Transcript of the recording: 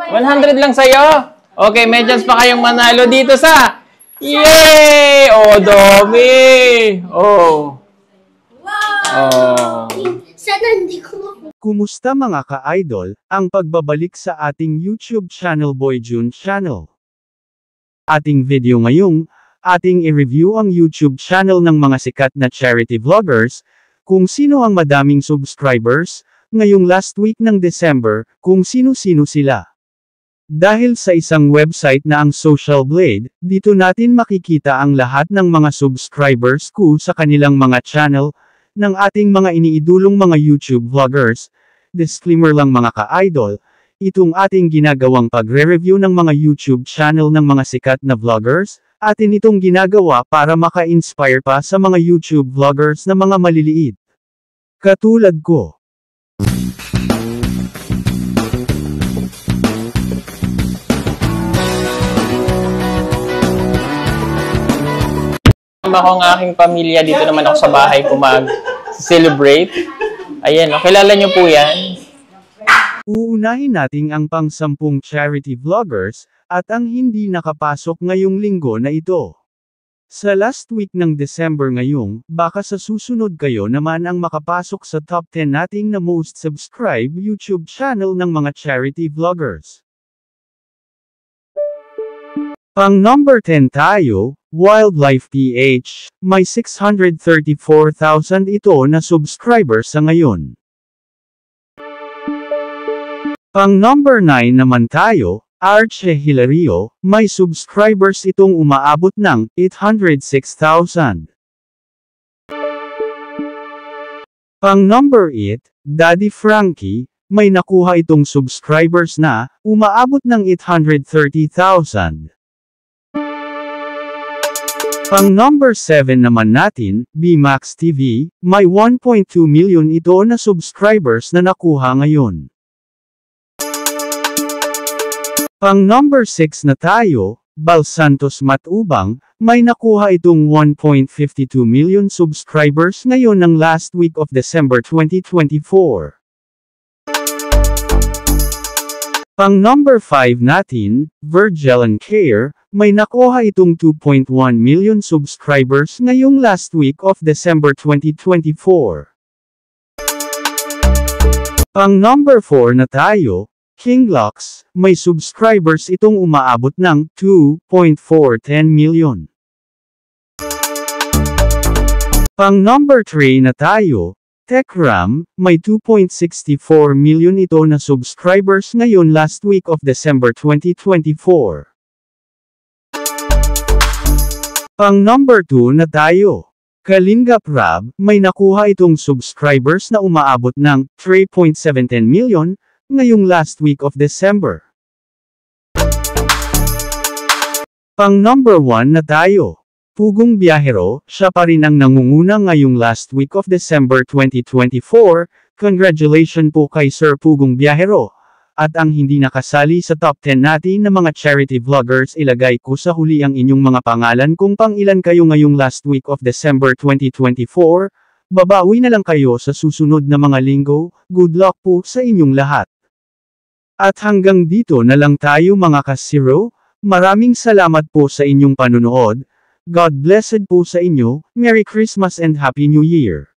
100 lang sa'yo. Okay, may chance pa kayong manalo dito sa... Yay! Oh, dami! Oh. Wow! Sana hindi ko Kumusta mga ka-idol, ang pagbabalik sa ating YouTube channel Boy June Channel. Ating video ngayong, ating i-review ang YouTube channel ng mga sikat na charity vloggers, kung sino ang madaming subscribers, ngayong last week ng December, kung sino-sino sila. Dahil sa isang website na ang Social Blade, dito natin makikita ang lahat ng mga subscribers ko sa kanilang mga channel, ng ating mga iniidulong mga YouTube vloggers. Disclaimer lang mga ka-idol, itong ating ginagawang pagre-review ng mga YouTube channel ng mga sikat na vloggers, atin itong ginagawa para maka-inspire pa sa mga YouTube vloggers na mga maliliit. Katulad ko. Ako ng aking pamilya, dito naman ako sa bahay ko mag-celebrate. Ayan, kilala niyo po yan. Uunahin natin ang pang-10 charity vloggers, at ang hindi nakapasok ngayong linggo na ito. Sa last week ng December ngayong, baka sa susunod kayo naman ang makapasok sa top 10 nating na most subscribed YouTube channel ng mga charity vloggers. Pang number 10 tayo, Wildlife PH, may 634,000 ito na subscribers sa ngayon. Pang number 9 naman tayo, Arche Hilario, may subscribers itong umaabot ng 806,000. Pang number 8, Daddy Frankie, may nakuha itong subscribers na umaabot ng 830,000. Pang number 7 naman natin, BMax TV, may 1.2 million ito na subscribers na nakuha ngayon. Pang number 6 na tayo, Bal Santos Matubang, may nakuha itong 1.52 million subscribers ngayon ng last week of December 2024. Pang number 5 natin, Virgil and Care, may nakuha itong 2.1 million subscribers ngayong last week of December 2024. Pang number 4 na tayo, King Lux, may subscribers itong umaabot ng 2.410 million. Pang number 3 na tayo, TechRam, may 2.64 million ito na subscribers ngayon last week of December 2024. Pang number 2 na tayo, Kalinga Prab, may nakuha itong subscribers na umaabot ng 3.710 million, ngayong last week of December. Pang number 1 na tayo, Pugong Biyahero, siya pa rin ang nangunguna ngayong last week of December 2024, congratulations po kay Sir Pugong Biyahero. At ang hindi nakasali sa top 10 natin na mga charity vloggers, ilagay ko sa huli ang inyong mga pangalan kung pang ilan kayo ngayong last week of December 2024, babawi na lang kayo sa susunod na mga linggo, good luck po sa inyong lahat. At hanggang dito na lang tayo mga ka-zero, maraming salamat po sa inyong panunood, God blessed po sa inyo, Merry Christmas and Happy New Year!